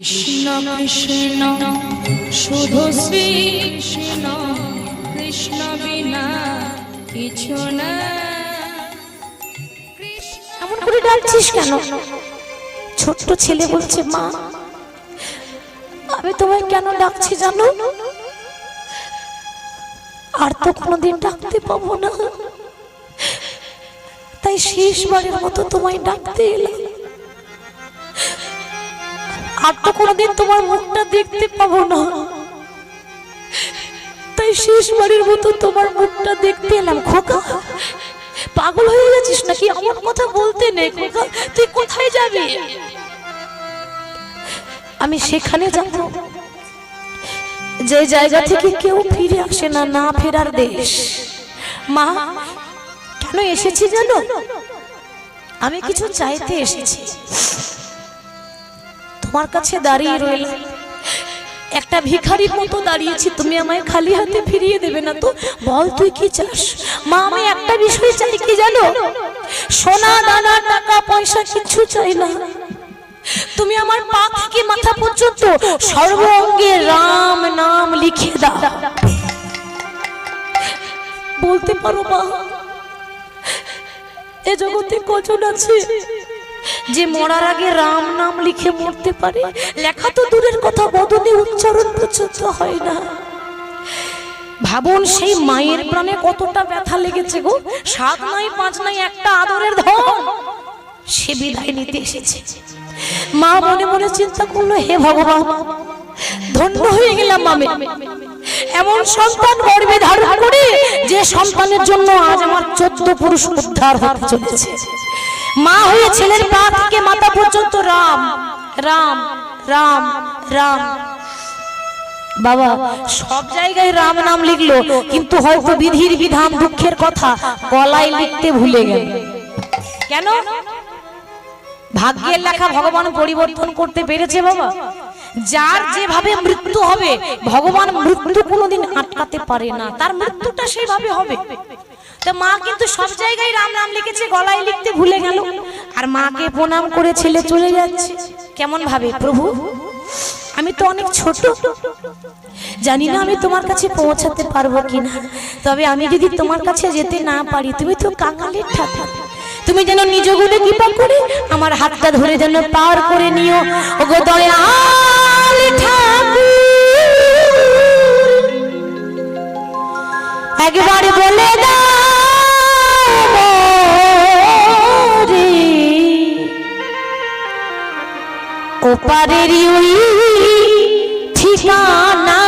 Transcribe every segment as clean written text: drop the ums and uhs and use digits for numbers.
কৃষ্ণ কৃষ্ণ শুধু শ্রী কৃষ্ণ, কৃষ্ণ বিনা কিছু না। এমন করে ডাকছিস কেন? ছোট্ট ছেলে বলছে, মা আমি তোমায় কেন ডাকছি জানো? আর তো কোনোদিন ডাকতে পাবো না, তাই শেষবারের মতো তোমায় ডাকতে এলাম। আর তো কোনোদিন তোমার মুখটা দেখতে পাবো না, তাই শেষবারের মতো তোমার মুখটা দেখতে এলাম। খোকা, পাগল হয়ে গেছিস নাকি? আমার কথা বলতে নেই খোকা, তুই কোথায় যাবি? আমি সেখানে যাব যে জায়গা থেকে কেউ ফিরে আসে না, না ফেরার দেশ। মা কেন এসেছি জানো? আমি কিছু চাইতে এসেছি। তোমার কাছে দাঁড়িয়ে রইলাম, একটা ভিখারির মতো দাঁড়িয়েছি, তুমি আমায় খালি হাতে ফিরিয়ে দেবে না তো? বল তুই কি চাস? মা আমি একটা বিষয় চাই, কি জানো? সোনা দানা টাকা পয়সা কিছু চাই না, তুমি আমার পা থেকে মাথা পর্যন্ত সর্ব অঙ্গে রাম নাম লিখে দাও। বলতে পারো মা, এ জগতে কজন আছে যে মরার আগে রাম নাম লিখে মরতে পারে? লেখা তো দূরের কথা, বদনে উচ্চারণ পর্যন্ত হয় না। ভাবুন সেই মায়ের প্রাণে কতটা ব্যথা লেগেছে গো। 7 নাই 5 নাই, একটা আদরের ধন সে বিদায় নিতে এসেছে। মা মনে মনে চিন্তা করলো, হে ভগবান, ধন্য হয়ে গেলাম আমি, এমন সন্তান গর্ভে ধারণ করে যে সন্তানের জন্য আজ আমার 14 পুরুষ উদ্ধার হতে চলেছে। মা হয়ে ছেলের পা থেকে মাথা পর্যন্ত রাম রাম রাম রাম। বাবা সব জায়গায় রাম নাম লিখলো, কিন্তু হয়তো বিধির বিধান দুঃখের কথা গলায় লিখতে ভুলে গেল। কেন? ভাগ্যের লেখা ভগবান পরিবর্তন করতে পেরেছে বাবা। যার যেভাবে মৃত্যু হবে, ভগবান মৃত্যু কোনোদিন আটকাতে পারে না, তার মৃত্যুটা সেইভাবে হবে। তো মা কিন্তু সব জায়গায় রাম নাম লিখেছে, গলায় লিখতে ভুলে গেল। আর মাকে প্রণাম করে ছেলে চলে যাচ্ছে। কেমন ভাবে, প্রভু আমি তো অনেক ছোট, জানি না আমি তোমার কাছে পৌঁছাতে পারবো কিনা, তবে আমি যদি তোমার কাছে যেতে না পারি, তুমি তো কাঙালের ঠাকুর, তুমি যেন নিজ গুণে কৃপা করে আমার হাতটা ধরে যেন পার করে নিও। ওগো দয়াল ঠাকুর, একবার বলে দাও রে, ওপারের ওই ঠিকানা,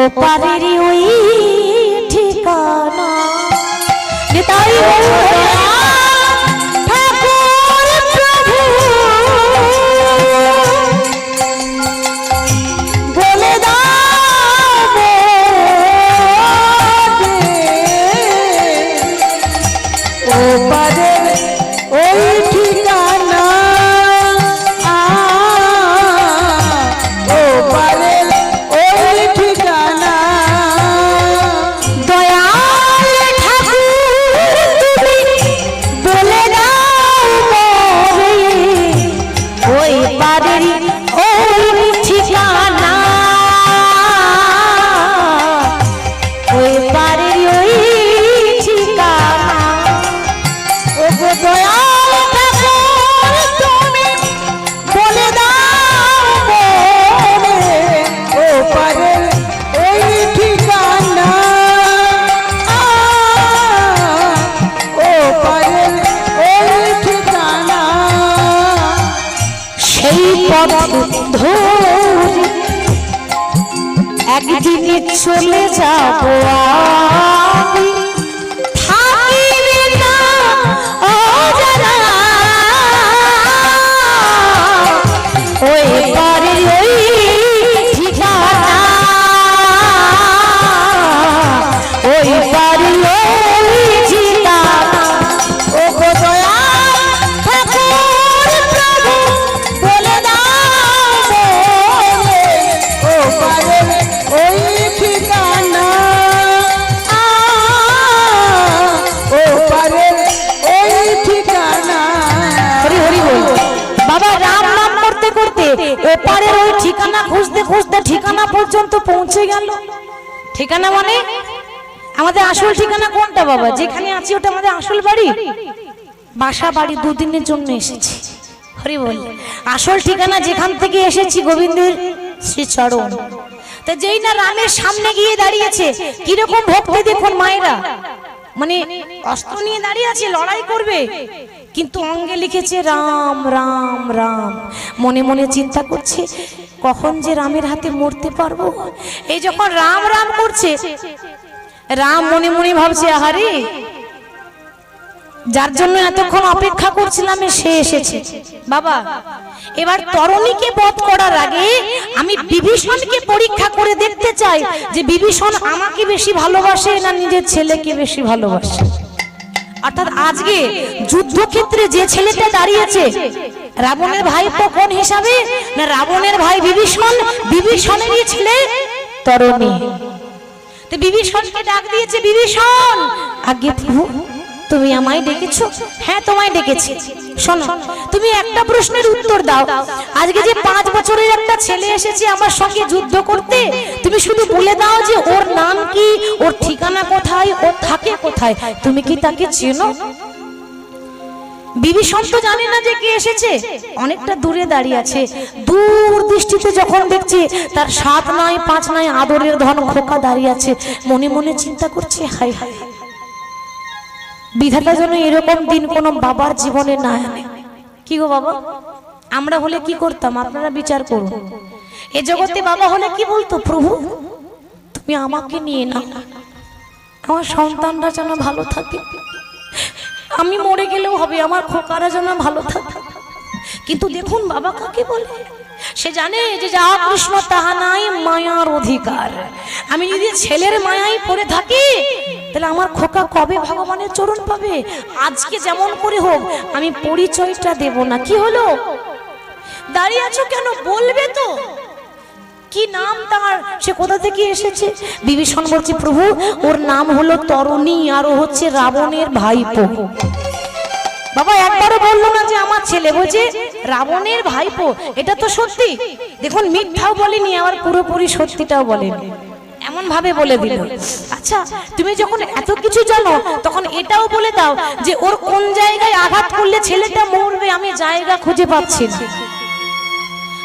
ওপারের ওই ঠিকানা। তাই ঠাকুর প্রভু বলে দাও ওপারের ওই ঠিকানা, ওপারের ওই ঠিকানা। দয়াল ঠাকুর তুমি বলে দাও মোরে, ওই পারের ওই ঠিকানা, ওই পারের ওই ঠিকানা। ওগো দয়াল ঠাকুর তুমি বলে দাও মোরে, ও পারের ওই ঠিকানা, ও পারের ওই ঠিকানা। সেই পথ ধরে একদিন চলে যাব আমি, থাকিবে না অজানা, ওই পারের ওই ঠিকানা, ওই পারের ওই ঠিকানা। ওগো দয়াল ঠাকুর প্রভু বলে দাও মোরে, ও পারের ওই ঠিকানা, বাবা রাম নাম করতে করতে ওপারের ওই ঠিকানা খুঁজতে খুঁজতে ঠিকানা পর্যন্ত পৌঁছে গেল। ঠিকানা মানে আমাদের আসল ঠিকানা কোনটা বাবা? যেখানে আছি ওটা আমাদের আসল বাড়ি? বাসা বাড়ি দুদিনের জন্য এসেছি। হরি বল। আসল ঠিকানা যেখান থেকে এসেছি গোবিন্দের শ্রীচরণ। তা যেই না রামের সামনে গিয়ে দাঁড়িয়েছে, কিরকম ভক্তি দেখুন মায়েরা, মানে অস্ত্র নিয়ে দাঁড়িয়ে আছে, লড়াই করবে, কিন্তু অঙ্গে লিখেছে রাম রাম রাম। মনে মনে চিন্তা করছে কখন যে রামের হাতে মরতে পারবো। এই যখন রাম রাম করছে, রাম মনে মনে ভাবছে আহারে, যার জন্য এতক্ষণ অপেক্ষা করছিলাম সে এসেছে। বাবা এবার তরুণীকে বধ করার আগে আমি বিভীষণকে পরীক্ষা করে দেখতে চাই যে বিভীষণ আমাকে বেশি ভালোবাসে না নিজের ছেলেকে বেশি ভালোবাসে। অর্থাৎ আজকে যুদ্ধক্ষেত্রে যে ছেলেটা দাঁড়িয়েছে রাবণের ভাইপো কোন হিসাবে? না রাবণের ভাই বিভীষণ, বিভীষণেরই ছেলে তরুণী। তো বিভীষণকে ডাক দিয়েছে, বিভীষণ আগে প্রভু তুমি আমায় ডেকেছো? হ্যাঁ তোমায় ডেকেছি। শোনো তুমি একটা প্রশ্নের উত্তর দাও, আজকে যে 5 বছরের একটা ছেলে এসেছে আমার সঙ্গে যুদ্ধ করতে, তুমি শুধু বলে দাও যে ওর নাম কি, ওর ঠিকানা কোথায়, ও থাকে কোথায়, তুমি কি তাকে চেনো? বিভীষণ তো জানে না যে কে এসেছে, অনেকটা দূরে দাঁড়িয়ে আছে। দূর দৃষ্টিতে যখন দেখছে তার 7 নয় 5 নয় আদরের ধন খোকা দাঁড়িয়ে আছে, মনে মনে চিন্তা করছে হায় হায়, বিধাতা যেন এরকম দিন কোন বাবার জীবনে না আনে। কি গো বাবা, আমরা হলে কি করতাম আপনারা বিচার করুন। এ জগতে বাবা হলে কি বলতো? প্রভু তুমি আমাকে নিয়ে নাও, আমার সন্তানরা যেন ভালো থাকে, আমি মরে গেলেও হবে, আমার খোকারা যেন ভালো থাকে। কিন্তু দেখুন বাবা কাকে বলে, সে জানে যে যা কৃষ্ণ তাহা নাই মায়ার অধিকার। আমি যদি ছেলের মায়ায় পড়ে থাকি তাহলে আমার খোকা কবে ভগবানের চরণ পাবে? আজকে যেমন করে হোক আমি পরিচয়টা দেব না। কি হলো দাঁড়িয়ে আছো কেন? বলবে তো কি নাম তার, সে কোথা থেকে এসেছে? বিভীষণ বলছে প্রভু ওর নাম হলো তরুণী আর ও হচ্ছে রাবণের ভাইপো। বাবা একবারও বললো না যে আমার ছেলে, বলছে রাবণের ভাইপো। এটা তো সত্যি, দেখুন মিথ্যাও বলেনি আবার পুরোপুরি সত্যিটাও বলেনি, এমন ভাবে বলে দিল। আচ্ছা তুমি যখন এত কিছু জানো তখন এটাও বলে দাও যে ওর কোন জায়গায় আঘাত করলে ছেলেটা মরবে, আমি জায়গা খুঁজে পাচ্ছি না।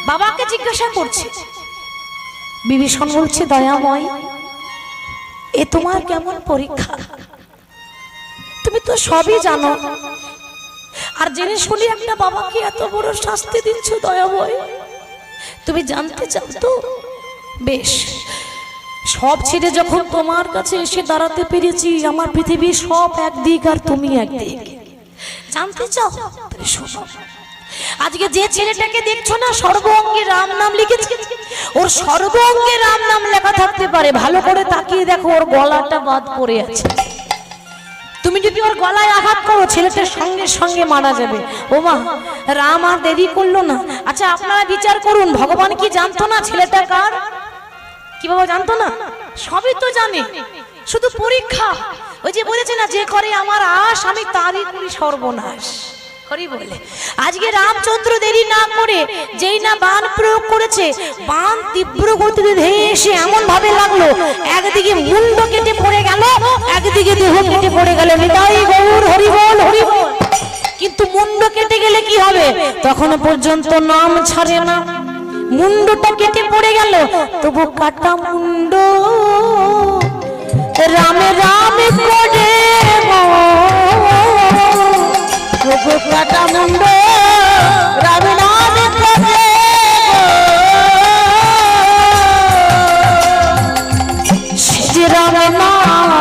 বাবাকে জিজ্ঞাসা করছে। বিভীষণ বলছে দয়াময় এ তোমার কেমন পরীক্ষা, তুমি তো সবই জানো, আর জেনে শুনি একটা বাবাকে এত বড় শাস্তি দিচ্ছ দয়াময়, তুমি জানতে চাও তো? বেশ, সব ছেড়ে যখন তোমার কাছে এসে দাঁড়াতে পেরেছি, আমার পৃথিবীর সব একদিক আর তুমি একদিক, জানতে চাও? শোনো, আজকে যে ছেলেটাকে দেখছো না সর্ব অঙ্গে রাম নাম লিখেছে, ওর সর্ব অঙ্গে রাম নাম লেখা থাকতে পারে, ভালো করে তাকিয়ে দেখো ওর গলাটা বাদ পড়ে আছে। তুমি যদি ওর গলায় আঘাত করো ছেলেটার সঙ্গে সঙ্গে মারা যাবে। ও মা, রাম আর দেরি করলো না। আচ্ছা আপনারা বিচার করুন, ভগবান কি জানতো না ছেলেটা কার? কি বাবা জানতো না? সবই তো জানে, শুধু পরীক্ষা। ওই যে বলেছে না, যে করে আমার আশ আমি তারই করি সর্বনাশ। হরি বলে। আজকে রামচন্দ্র দেরি না করে যেই না বাণ প্রয়োগ করেছে, বাণ তীব্র গতিতে ধেয়ে এসে এমন ভাবে লাগলো একদিকে মুন্ড কেটে পড়ে গেল, একদিকে দেহ কেটে পড়ে গেল। নিতাই গৌর হরি বল হরি বল। কিন্তু মুন্ড কেটে গেলে কি হবে? তখনও পর্যন্ত নাম ছাড়ে না। মুন্ডটা কেটে পড়ে গেল, তবু কাটা মুন্ড রামে রামে করে তবু কাটা মুন্ড রামে রামে করে সে রামে নাম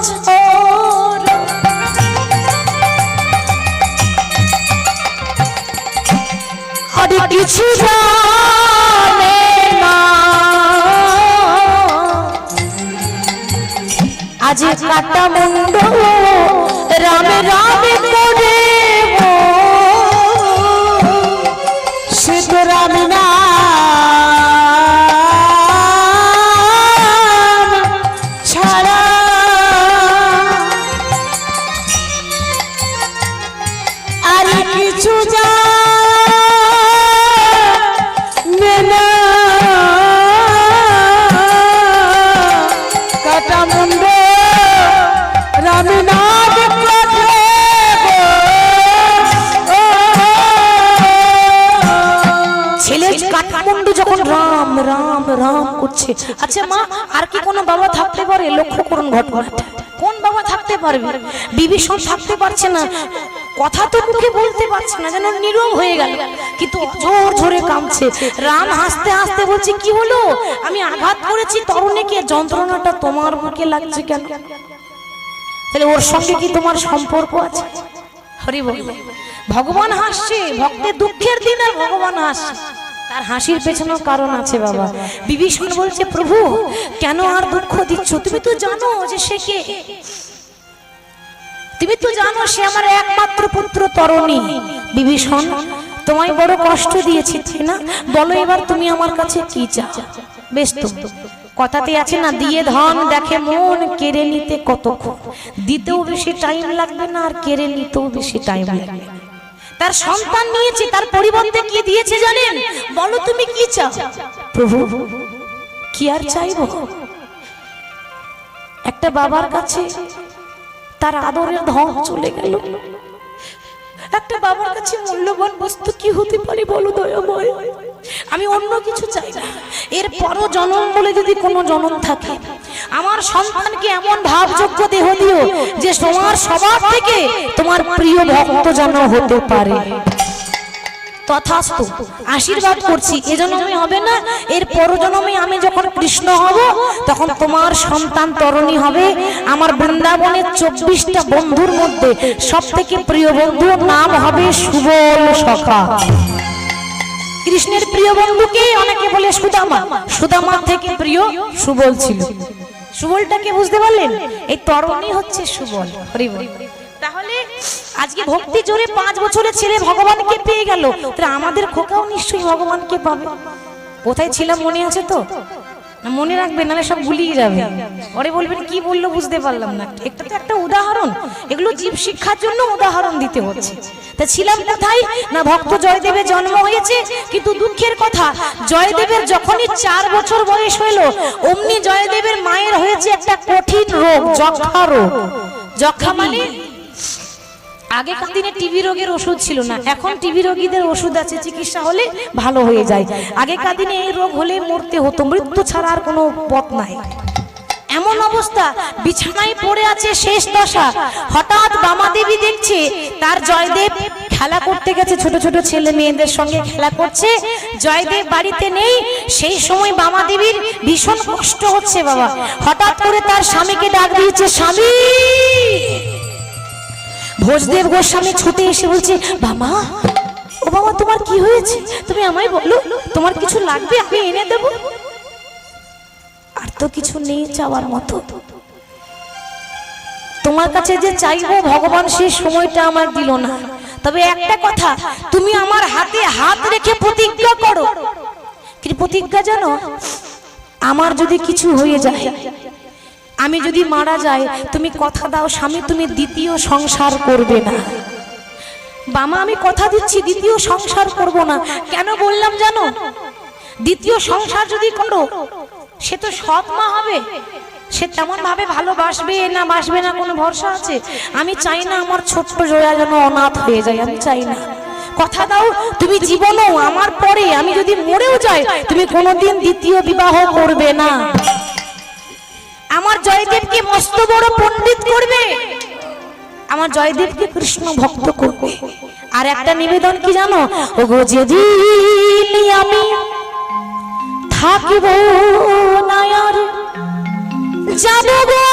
ছোড়। আরে কিছু জানে না আজ কাটা মুন্ড রামে রামে করে সে তো রাম নাম ছাড়া কিছু যা মেনা কাটা মুন্ড রামনাথ ছেলে কাঠমান্ডু যখন রাম রাম রাম করছে। আচ্ছা মা, আর কি কোনো বাবা থাকতে পারে? লক্ষ্য করুন ঘটনাটা, কোন বাবা থাকতে পারবে? বিভীষণ থাকতে পারছে না, কথা তো মুখে বলতে পারছে না, যেন নীরব হয়ে গেল, কিন্তু জোর জোরে কাঁদছে। রাম হাসতে হাসতে বলছে, কি হলো? আমি আঘাত করেছি তরুণীকে, যন্ত্রণাটা তোমার বুকে লাগছে কেন? তাহলে ওর সঙ্গে কি তোমার সম্পর্ক আছে? হরি বল। ভগবান হাসছে, ভক্তের দুঃখের দিন আর ভগবান হাসছে, তার হাসির পেছনেও কারণ আছে বাবা। বিভীষণ বলছে, প্রভু কেন আর দুঃখ দিচ্ছ? তুমি তো জানো যে সে কে, তুমি তো জানো সে আমার একমাত্র পুত্র তরুণী। বিভীষণ, তোমায় বড় কষ্ট দিয়েছি তাই না? বলো এবার তুমি আমার কাছে কি চাও? বেশ, তো কথাতে আছে না, দিয়ে ধন দেখে মন, কেড়ে নিতে কতক্ষণ। দিতেও বেশি টাইম লাগবে না, আর কেড়ে নিতেও বেশি টাইম লাগবে না। তার সন্তান নিয়েছে, তার পরিবর্তে কি দিয়েছে জানেন? বলো তুমি কি চাও? প্রভু কি আর চাইবো? একটা বাবার কাছে তার আদরের ধন চলে গেল। একটা বাবার কাছে মূল্যবান বস্তু কি হতে পারে বলো দয়াময়? আমি অন্য কিছু চাই না, এর পরও জনম বলে যদি কোনো জনম থাকে, আমার সন্তানকে এমন ভাবযোগ্য দেহ দিও যে তোমার সবার থেকে তোমার প্রিয় ভক্ত যেন হতে পারে। তথাস্তু, আশীর্বাদ করছি। এজন্যই হবে না, এর পরজন্মে আমি যখন কৃষ্ণ হব তখন তোমার সন্তান তরুণী হবে। আমার বৃন্দাবনের 24টা বন্ধুর মধ্যে সব থেকে প্রিয় বন্ধুর নাম হবে সুবল সখা। কৃষ্ণের প্রিয় বন্ধুকে অনেকে বলে সুদামা, সুদামার থেকে প্রিয় সুবল ছিল। সুবলটাকে বুঝতে পারলেন? এই তরুণী হচ্ছে সুবল। হরি বল। তাহলে আজকে ভক্তি জোরে 5 বছরের ছেলে ভগবানকে পেয়ে গেল, তাহলে আমাদের খোকাও নিশ্চয়ই ভগবানকে পাবে। কোথায় ছিলাম মনে আছে তো? না মনে রাখবেন, নাহলে সব ভুলিয়ে যাবে। ওরে বলবেন কি বললো বুঝতে পারলাম না। একটা তো একটা উদাহরণ, এগুলো জীব শিক্ষার জন্য উদাহরণ দিতে হচ্ছে। তা ছিলাম কোথায়? না ভক্ত জয়দেবের জন্ম হয়েছে, কিন্তু দুঃখের কথা জয়দেবের যখনই 4 বছর বয়স হলো অমনি জয়দেবের মায়ের হয়েছে একটা কঠিন রোগ, যক্ষা রোগ। যক্ষা মানে আগেকার দিনে টিবি রোগের ওষুধ ছিল না, এখন টিবি রোগীদের ওষুধ আছে, চিকিৎসা হলে ভালো হয়ে যায়। আগেকার দিনে এই রোগ হলে মরতে হতো, মৃত্যু ছাড়া আর কোনো পথ নাই। এমন অবস্থা, বিছানায় পড়ে আছে, শেষ দশা। হঠাৎ বামাদেবী দেখছে তার জয়দেব খেলা করতে গেছে, ছোট ছোট ছেলে মেয়েদের সঙ্গে খেলা করছে, জয়দেব বাড়িতে নেই। সেই সময় বামাদেবীর ভীষণ কষ্ট হচ্ছে বাবা। হঠাৎ করে তার স্বামীকে ডাক দিয়েছে, স্বামী। ভোজদেব গোস্বামী ছুটে এসে বলছে, বাবা ও বাবা তোমার কি হয়েছে? তুমি আমায় বলো, তোমার কিছু লাগবে আমি এনে দেব। আর তো কিছু নেই চাওয়ার মতো, তোমার কাছে যে চাইবো ভগবান সেই সময়টা আমার দিল না। তবে একটা কথা, তুমি আমার হাতে হাত রেখে প্রতিজ্ঞা করো। কি প্রতিজ্ঞা জানো? আমার যদি কিছু হয়ে যায়, আমি যদি মারা যাই, তুমি কথা দাও স্বামী তুমি দ্বিতীয় সংসার করবে না। বামা আমি কথা দিচ্ছি দ্বিতীয় সংসার করব না। কেন বললাম জানো? দ্বিতীয় সংসার যদি করো সে তো সৎ মা হবে, সে তেমন ভাবে ভালোবাসবে না বাসবে না কোনো ভরসা আছে? আমি চাই না আমার ছোট্ট জয়া যেন অনাথ হয়ে যায়, আমি চাই না। কথা দাও তুমি জীবনেও আমার পরে আমি যদি মরেও যাই তুমি কোনোদিন দ্বিতীয় বিবাহ করবে না। আমার জয়দেবকে মস্ত বড় পণ্ডিত করবে, আমার জয়দেবকে কৃষ্ণ ভক্ত করবে। আর একটা নিবেদন কি জানো? ওগো যেদিন আমি থাকিব না আর যাব গো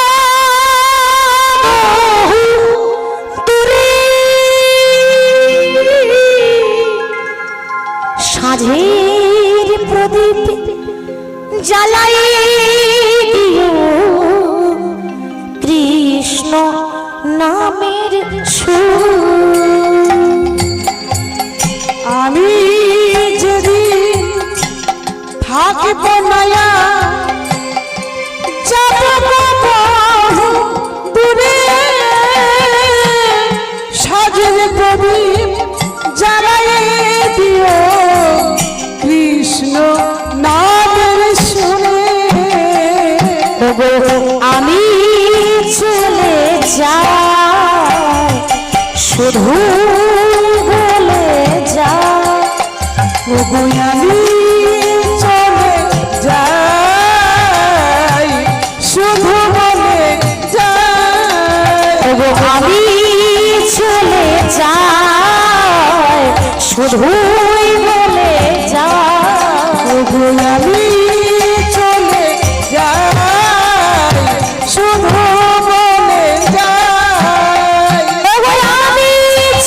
দূরে, সাঁঝের প্রদীপ জ্বালাই দিও কৃষ্ণ নামের সুর। আমি যদি থাকিব না যাব বহু দূরে, সাজের প্রদীপ শুধু বলে যা ওগো আমি চলে যাই শুধু বলে যাই ওগো আমি চলে যাই শুধুই বলে যা ওগো আমি চলে যাই শুধু বলে যাই ওগো আমি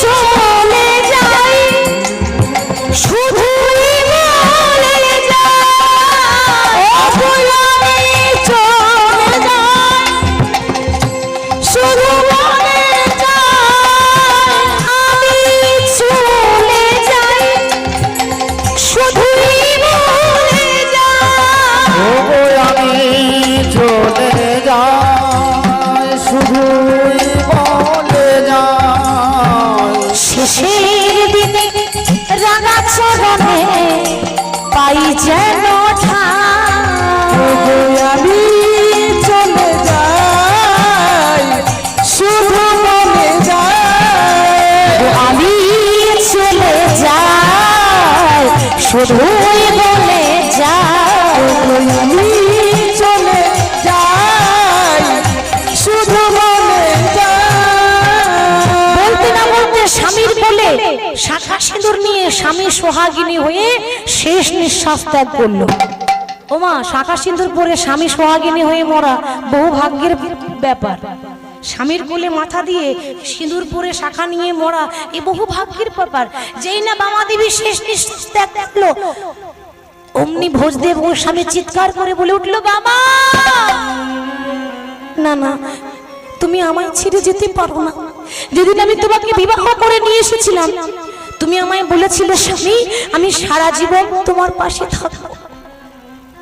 চলে যাই শুধুই বলে যা ওগো আমি চলে যাই শুধু বলে যাই আমি চলে যাই শুধুই বলে যাই ওগো আমি চলে যাই শুধুই বলে যাই শেষের দিনে রাঙা চরণে পাই যেন ওগো আমি চলে যাই শুধু বলে যাই আমি চলে যাই শুধুই বলে যাই আমি চলে যাই শুধু বলে যাই বলতে না বলতে স্বামীর বলে শাখা সিঁদুর নিয়ে স্বামী সোহাগিনী হয়ে শেষ নিঃশ্বাস ত্যাগ করলো। ওমা, শাখা সিঁদুর পরে স্বামী সোহাগিনী হয়ে মরা বহু ভাগ্যের ব্যাপার। স্বামীর কোলে মাথা দিয়ে সিঁদুর পরে শাখা নিয়ে মরা এ বহু ভাগ্যের ব্যাপার। যেই না বামা দেবী শেষ নিঃশ্বাস ত্যাগ করলো, অমনি ভোজদেব ওর স্বামী চিৎকার করে বলে উঠলো, বাবা না না, তুমি আমায় ছেড়ে যেতে পারো না। যেদিন আমি তোমাকে বিবাহ করে নিয়ে এসেছিলাম তুমি আমায় বলেছিলে, স্বামী আমি সারা জীবন তোমার পাশে থাকবো।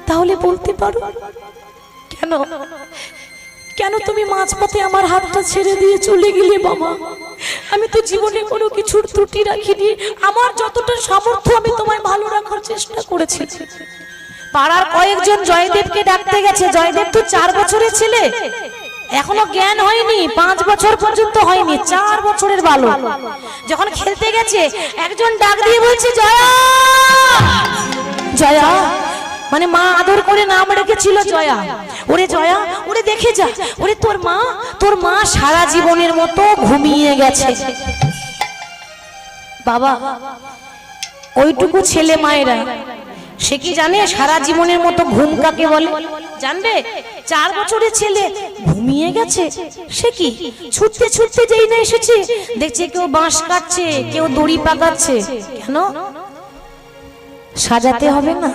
তাহলে বলতে পারো কেন কেন তুমি মাঝপথে আমার হাতটা ছেড়ে দিয়ে চলে গেলে বাবা? আমি তো জীবনে কোনো কিছুর ত্রুটি রাখিনি। আমার যতটা সামর্থ্য আমি তোমায় ভালো রাখার চেষ্টা করেছি। পাড়ার কয়েকজন জয়দেবকে ডাকতে গেছে। জয়দেব তো 4 বছরের ছেলে, এখনো জ্ঞান হয়নি, 5 বছর পর্যন্ত হয়নি, 4 বছরের বালক। যখন খেলতে গেছে একজন ডাক দিয়ে বলছে, জয়া জয়া, মানে মা আদর করে নাম রেখেছিল জয়া। ওরে জয়া, ওরে দেখে যা, ওরে তোর মা সারা জীবনের মতো ঘুমিয়ে গেছে। বাবা, ওইটুকু ছেলে মায়েরা সে কি জানে সারা জীবনের মতো ঘুম কাকে বলে? জানবে? 4 বছরের ছেলে ঘুমিয়ে গেছে, সে কি? ছুটতে ছুটতে যেই না এসেছে দেখছে কেউ বাঁশ কাটছে, কেউ দড়ি পাকাচ্ছে। কেন? সাজাতে হবে না?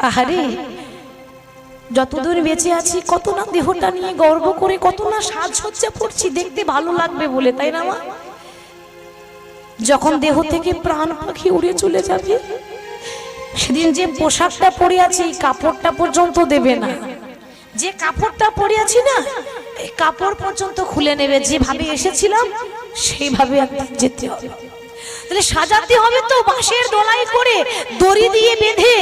আহারে, যতদূর বেঁচে আছি কত না দেহটা নিয়ে গর্ব করে কত না সাজসজ্জা করছি, দেখতে ভালো লাগবে বলে, তাই না মা? যখন দেহ থেকে প্রাণ পাখি উড়ে চলে যাবে সেদিন যে পোশাকটা পরে আছি এই কাপড়টা পর্যন্ত দেবে না। যে কাপড়টা পরে আছি না এই কাপড় পর্যন্ত খুলে নেবে। যেভাবে এসেছিলাম সেইভাবে যেতে হবে। তাহলে সাজাতে হবে তো বাঁশের দোলাই করে দড়ি দিয়ে বেঁধে।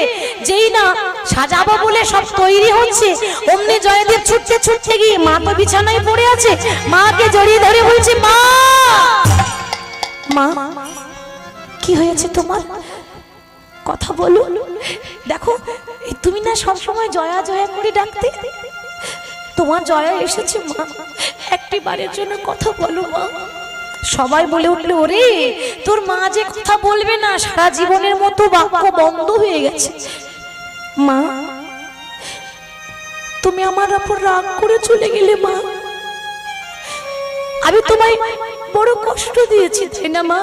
যেই না সাজাবো বলে সব তৈরি হচ্ছে অমনি জয়দেব ছুটতে ছুটতে গিয়ে মা তো বিছানায় পড়ে আছে, মাকে জড়িয়ে ধরে বলছে, মা মা কি হয়েছে তোমার? কথা বলো। দেখো তুমি না সব সময় জয়া জয়া করে ডাকতে, তোমার জয়া এসেছে মা, একটি বারের জন্য কথা বলো মা। সবাই বলে উঠলো, ওরে তোর মা যে কথা বলবে না, সারা জীবনের মতো বাক্য বন্ধ হয়ে গেছে। মা তুমি আমার উপর রাগ করে চলে গেলে মা, আমি তোমায় বড় কষ্ট দিয়েছি তাই না মা?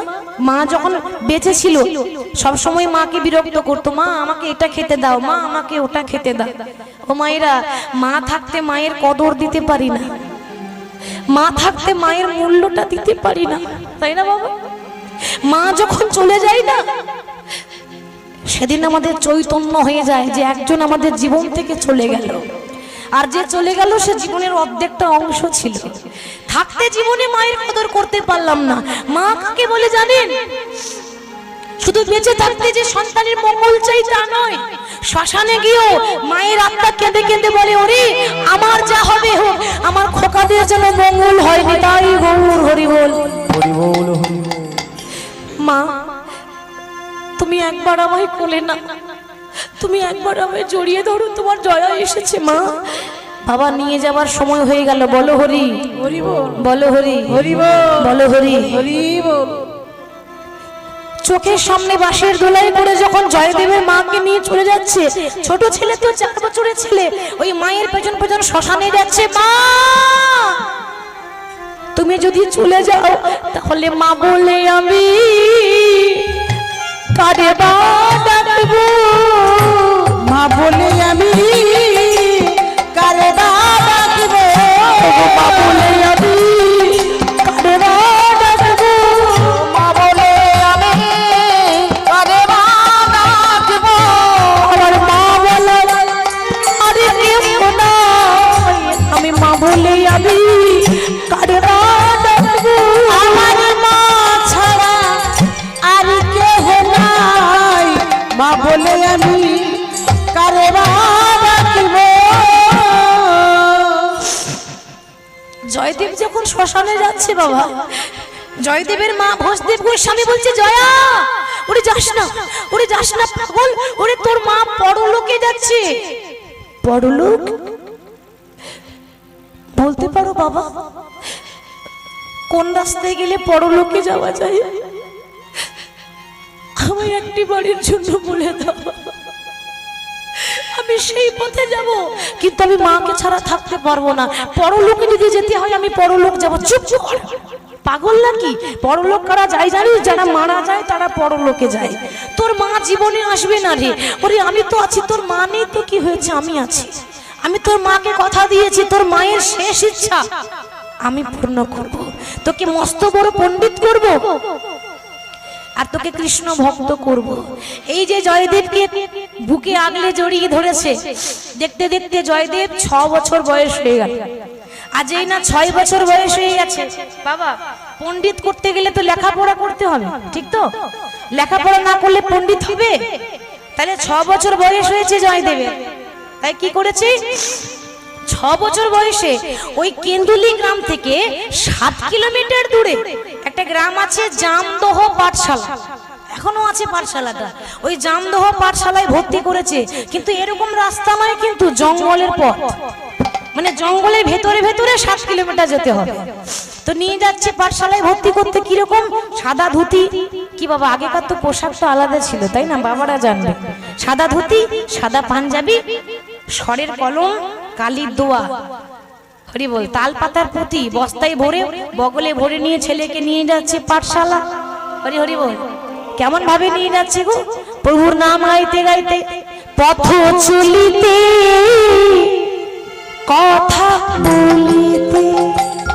মা যখন বেঁচে ছিল সব সময় মাকে বিরক্ত করতো, মা আমাকে এটা খেতে দাও, মা আমাকে ওটা খেতে দাও। ও মায়েরা, মা থাকতে মায়ের কদর দিতে পারি না, মা থাকতে মায়ের মূল্যটা দিতে পারি না, তাই না বাবা? মা যখন চলে যায় না সেদিন আমাদের চৈতন্য হয়ে যায় যে একজন আমাদের জীবন থেকে চলে গেল। আর যে চলে গেল সে জীবনের অর্ধেকটা অংশ ছিল। থাকতে জীবনে মায়ের কদর করতে পারলাম না। মা কাকে বলে জানেন? শুধু বেঁচে থাকতে যে সন্তানের মঙ্গল চাই তা নয়, শ্মশানে গিয়েও মায়ের আত্মা কেঁদে কেঁদে বলে, ওরে আমার যা হবে হোক, আমার খোকাদের যেন মঙ্গল হয়নি, তাই গৌর হরি বল। হরি বল হরি বল। মা তুমি একবার আমায় কোলে না, তুমি একবার আমায় জড়িয়ে ধরো, তোমার জয়া এসেছে মা। বাবা নিয়ে যাবার সময় হয়ে গেল, বলো হরি হরি বল বলো হরি হরি বল বলো হরি। হরি বল। চোখের সামনে বাঁশের দোলাই করে যখন জয়দেবের মাকে নিয়ে চলে যাচ্ছে, ছোট ছেলে তো 4 বছরের ছেলে, ওই মায়ের পেছন পেছন শ্মশানে যাচ্ছে। মা তুমি যদি চলে যাও তাহলে মা বলে আমি কারে বা ডাকবো, মা বলে আমি কারে বা ডাকবো, মা বলে আমি কারে বা ডাকবো, মা বলে আমি কারে বা ডাকবো। আমার মা বলে আরে কেউ নাই, আমি মা বলে আমি কারে বা ডাকবো, আমার মা ছাড়া আর কেহ নাই, মা বলে আমি কারে বা ডাকবো। জয়দেব যখন শ্মশানে যাচ্ছে বাবা, জয়দেবের মা ভোজদেব গোস্বামী বলছে জয়া ওরে যাস না, ওরে যাস না পাগল, ওরে তোর মা পরলোকে যাচ্ছে। পরলোক বলতে পারো বাবা, কোন রাস্তায় গেলে পরলোকে যাওয়া যায়? আমায় একটি বাড়ির জন্য বলে দাও, আমি সেই পথে যাব, কিন্তু আমি মাকে ছাড়া থাকতে পারবো না। পরলোকে যদি যেতে হয় আমি পরলোক যাব। চুপ কর, পাগল নাকি? পরলোক কারা যায় জানিস? যারা মারা যায় তারা পরলোকে যায়। তোর মা জীবনে আসবে না রে। ওরে আমি তো আছি, তোর মা নেই তো কি হয়েছে, আমি আছি। আমি তোর মাকে কথা দিয়েছি, তোর মায়ের শেষ ইচ্ছা আমি পূর্ণ করব। তোকে মস্ত বড় পণ্ডিত করব আর তোকে কৃষ্ণ ভক্ত করব। এই যে জয়দেবকে বুকে আগলে জড়িয়ে ধরেছে, দেখতে দেখতে জয়দেব 6 বছর বয়স হয়ে গেল। আজ এই না 6 বছর বয়স হয়ে গেছে। বাবা পণ্ডিত করতে গেলে তো লেখাপড়া করতে হবে, ঠিক তো? লেখাপড়া না করলে পণ্ডিত হবে? তাহলে 6 বছর বয়স হয়েছে জয়দেবের, তাই কি করেছে? 6 বছর বয়সে ওই কেন্দুলি গ্রাম থেকে 7 কিলোমিটার দূরে একটা গ্রাম আছে জামদহ পাঠশালা, এখনো আছে পাঠশালাটা। ওই জামদহ পাঠশালায় ভর্তি করেছে, কিন্তু এরকম রাস্তা নয়, কিন্তু জঙ্গলের পথ, মানে জঙ্গলের ভেতরে ভেতরে 7 কিলোমিটার যেতে হবে। তো নিয়ে যাচ্ছে পাঠশালায় ভর্তি করতে। কিরকম? সাদা ধুতি, কি বাবা আগেকার তো পোশাকটা আলাদা ছিল তাই না, বাবারা জানবে। সাদা ধুতি, সাদা পাঞ্জাবি, স্বরের কলম, কালির দোয়া, হরি বল, তাল পাতার পুঁতি বস্তায় ভরে বগলে ভরে নিয়ে ছেলেকে নিয়ে যাচ্ছে পাঠশালা। হরি হরি বল। কেমন ভাবে নিয়ে যাচ্ছে গো? প্রভুর নাম গাইতে গাইতে, পথ চলিতে কথা বলিতে,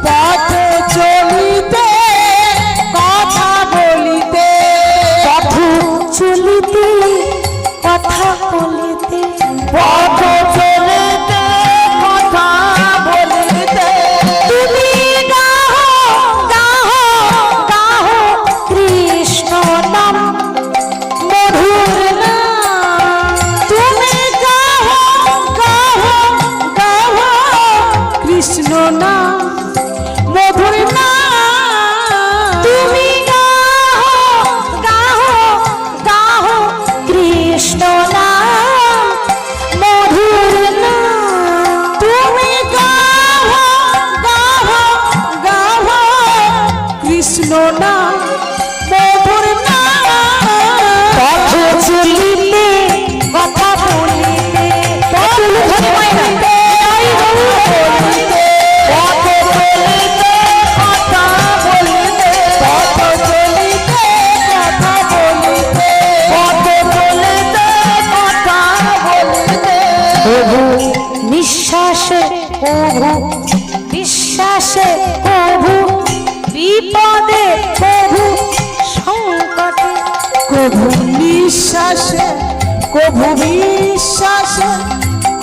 পথ চলিতে কথা বলিতে, পথ চলিতে কথা বলিতে, পথ চলিতে কথা বলিতে। তুমি গাহো গাহো গাহো কৃষ্ণ নাম মধুর নাম, তুমি গাহো গাহো গাহো কৃষ্ণ নাম মধুর নাম। তুমি গাহো গাহো গাহো কৃষ্ণ নাম মধুর নাম, তুমি গাহো গাহো গাহো কৃষ্ণ নাম মধুর নাম। পথ চলিতে কথা বলিতে, পথ চলিতে বলিতে, পথ চলিতে কথা বলিতে, পথ চলিতে কথা বলিতে, পথ চলিতে কথা বলিতে। প্রভু নিঃশ্বাসে প্রভু বিশ্বাসে প্রভু বিপদে প্রভু সংকটে, কভু নিঃশ্বাসে কভু বিশ্বাসে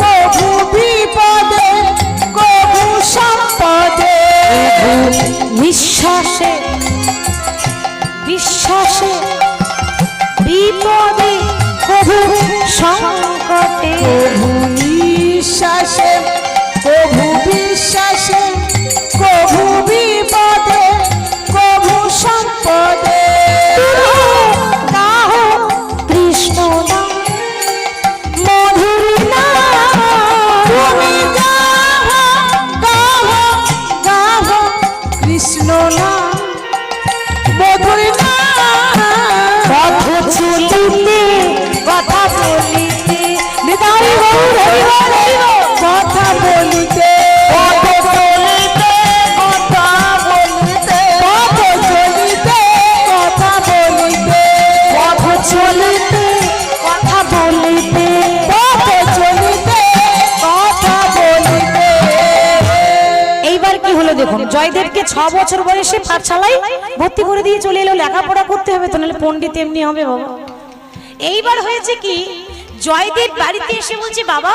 কভু বিপদে কভু সম্পদে। নিঃশ্বাসে বিশ্বাসে বিপদে প্রভু সংকটে, কভু নিঃশ্বাসে কভু বিশ্বাসে কভু বিপদে কভু কৃষ্ণ না মধুর না পথ চলিতে কথা বলিতে নিতাই গৌর হরি বল, হরি বল। কথা বলিতে পথ চলিতে কথা বলিতে পথ চলিতে কথা বলিতে পথ চলিতে কথা বলিতে পথ চলিতে কথা বলিতে। এইবার কি হলো দেখুন, জয়দেবকে 6 বছর বয়সে পাঠশালায় ভর্তি করে দিয়ে চলে এলো, লেখাপড়া করতে হবে তো, নাহলে পণ্ডিত এমনি হবে বাবা। এইবার হয়েছে কি, জয়দেব বাড়িতে এসে বলছে, বাবা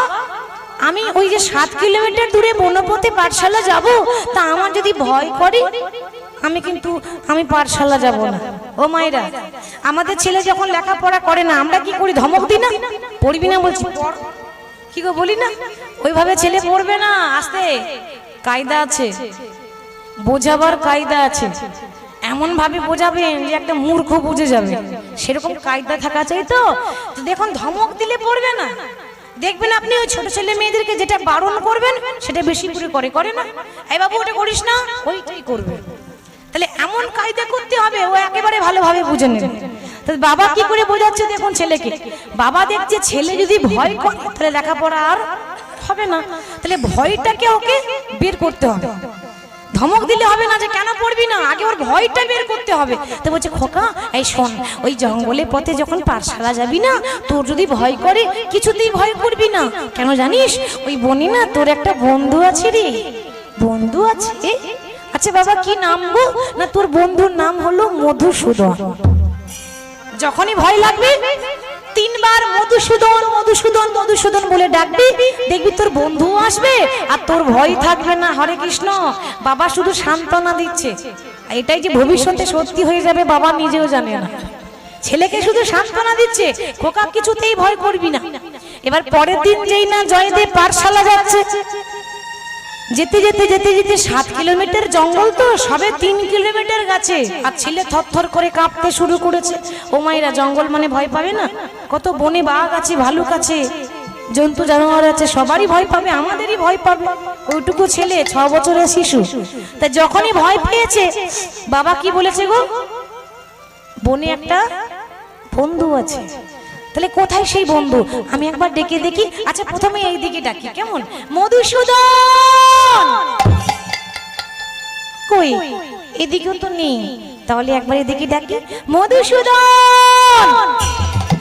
আমি ওই যে 7 কিলোমিটার দূরে বনপথে পাঠশালা যাব, তা আমার যদি ভয় করে আমি পাঠশালা যাব না। ও মায়েরা, আমাদের ছেলে যখন লেখাপড়া করে না, আমরা কি করি, ধমক দিই না, পড়বি না বলছি পড়, কি গো বলি না, ওইভাবে ছেলে পড়বে না, আস্তে কায়দা আছে, বোঝাবার কায়দা আছে, এমন ভাবে বোঝাবেন যে একটা মূর্খ বুঝে যাবে, সেরকম কায়দা থাকা চাই। তো দেখুন, ধমক দিলে পড়বে না, দেখবেন আপনি ওই ছোট ছেলে মেয়েদেরকে যেটা বারণ করবেন সেটা বেশি করে করে না, এই বাবু ওটা করিস না, ওইটাই করবে। তাহলে এমন কায়দা করতে হবে ও একেবারে ভালোভাবে বুঝে নেবে। তাহলে বাবা কি করে বোঝাচ্ছে দেখুন ছেলেকে, বাবা দেখছে ছেলে যদি ভয় করে তাহলে লেখাপড়া আর হবে না, তাহলে ভয়টাকে ওকে বের করতে হবে, ধমক দিলে হবে না যে কেন পড়বি না, আগে ওর ভয়টা বের করতে হবে। তো বলছে, খোকা এই শোন, ওই জঙ্গলের পথে যখন পাঠশালা যাবি না, তোর যদি ভয় করে কিছুতেই ভয় করবি না, কেন জানিস, ওই বনি না তোর একটা বন্ধু আছে রে, বন্ধু আছে। আচ্ছা বাবা কি নাম গো, না তোর বন্ধুর নাম হলো মধুসূদন। যখনই ভয় লাগবে 3 বার মধুসূদন মধুসূদন মধুসূদন বলে ডাকবি, দেখবি তোর বন্ধু আসবে আর তোর ভয় থাকবে না। হরে কৃষ্ণ। বাবা শুধু সান্ত্বনা দিচ্ছে, এটাই যে ভবিষ্যতে সত্যি হয়ে যাবে বাবা নিজেও জানে না, ছেলেকে শুধু সান্ত্বনা দিচ্ছে, খোকা কিছুতেই ভয় করবি না। এবার পরের দিন যেই না জয়দেব পাঠশালা যাচ্ছে, যেতে যেতে যেতে যেতে 7 কিলোমিটার জঙ্গল, তো সবে 3 কিলোমিটার গেছে আর ছেলে থরথর করে কাঁপতে শুরু করেছে। ও মায়েরা, জঙ্গল মানে ভয় পাবে না, কত বনে বাঘ আছে, ভালুক আছে, জন্তু জানোয়ার আছে, সবারই ভয় পাবে, আমাদেরই ভয় পাবে। ওইটুকু ছেলে 6 বছরের শিশু, তা যখনই ভয় পেয়েছে বাবা কি বলেছে গো, বনে একটা বন্ধু আছে। তাহলে কোথায় সেই বন্ধু, আমি একবার ডেকে দেখি। আচ্ছা প্রথমে এই দিকে ডাকি, কেমন, মধুসূদন কই, এদিকেও তো নেই, তাহলে একবার এদিকে ডাকি, মধুসূদন,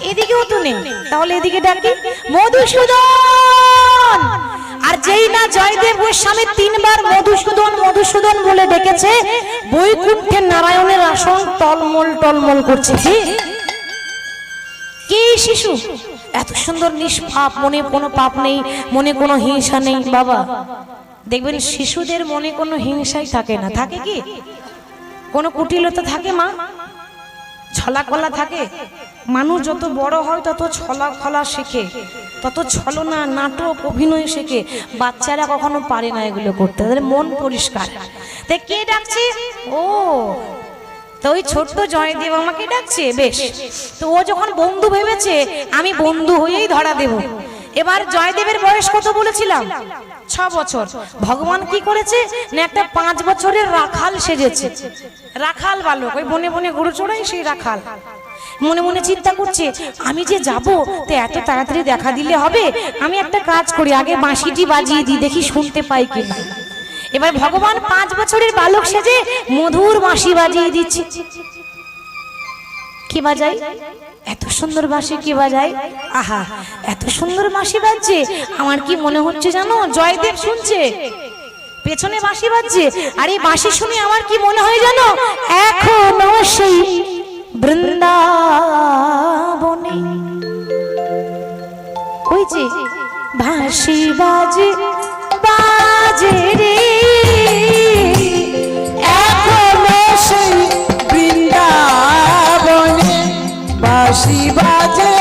এদিকেও তো নেই, তাহলে এদিকে ডাকি, মধুসূদন। আর যেই না জয়দেব গোস্বামী 3 বার মধুসূদন মধুসূদন বলে ডেকেছে, বৈকুণ্ঠের নারায়ণের আসন টলমল টলমল করছে। কি শিশু এত সুন্দর নিষ্পাপ, মনে কোনো পাপ নেই, মনে কোনো হিংসা নেই। বাবা দেখবেন শিশুদের মনে কোনো হিংসাই থাকে না, থাকে কি কোনো কুটিলতা থাকে, মা ছলা কলা থাকে। মানুষ যত বড় হয় তত ছলা খলা শেখে, তত ছলনা নাটক অভিনয় শেখে, বাচ্চারা কখনো পারে না এগুলো করতে, তাদের মন পরিষ্কার। তাই কে ডাকছে, ও তো ওই ছোট্ট জয়দেব আমাকে ডাকছে, বেশ। তো ও যখন বন্ধু ভেবেছে আমি বন্ধু হয়েই ধরা দেব। এবার জয়দেবের বয়স কত বলেছিলাম, 6 বছর। ভগবান কি করেছে না, একটা 5 বছরের রাখাল সেজেছে, রাখাল বালক, ওই বনে বনে গরু চড়াই সেই রাখাল। মনে মনে চিন্তা করছে, আমি যে যাব, তো এত তাড়াতাড়ি দেখা দিলে হবে, আমি একটা কাজ করি, আগে বাঁশিটি বাজিয়ে দিই, দেখি শুনতে পাই কিনা। এবার ভগবান 5 বছরের বালক সেজে মধুর বাঁশি বাজিয়ে দিচ্ছে। কি বাজাই, এত সুন্দর বাঁশি কি বাজায়, আহা এত সুন্দর বাঁশি বাজছে, আমার কি মনে হচ্ছে জানো, জয়দেব শুনছে, পেছনে বাঁশি বাজছে, আর এই বাঁশি শুনে আমার কি মনে হয় জানো, এখনো সেই বৃন্দাবনে ওই যে বাঁশি বাজে বাজে রে, এখনো সেই বৃন্দাবনে বাঁশি বাজে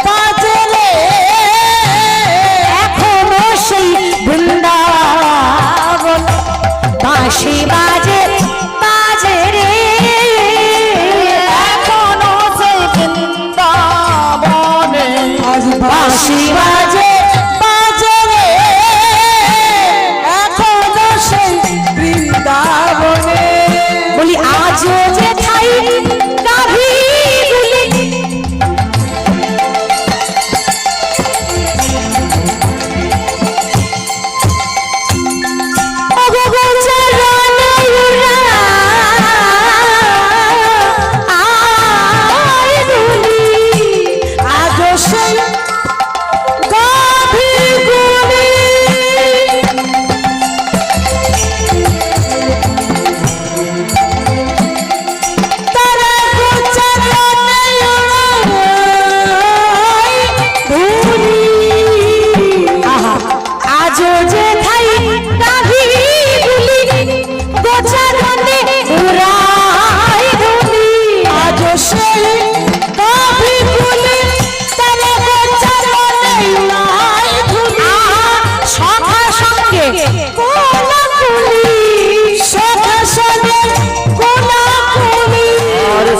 বাজে রে, এখনো সেই বৃন্দাবনে বাঁশি বাজে বাজে রে, এখনো সেই বৃন্দাবনে বাঁশি বাঁশি বাজে বাজে রে,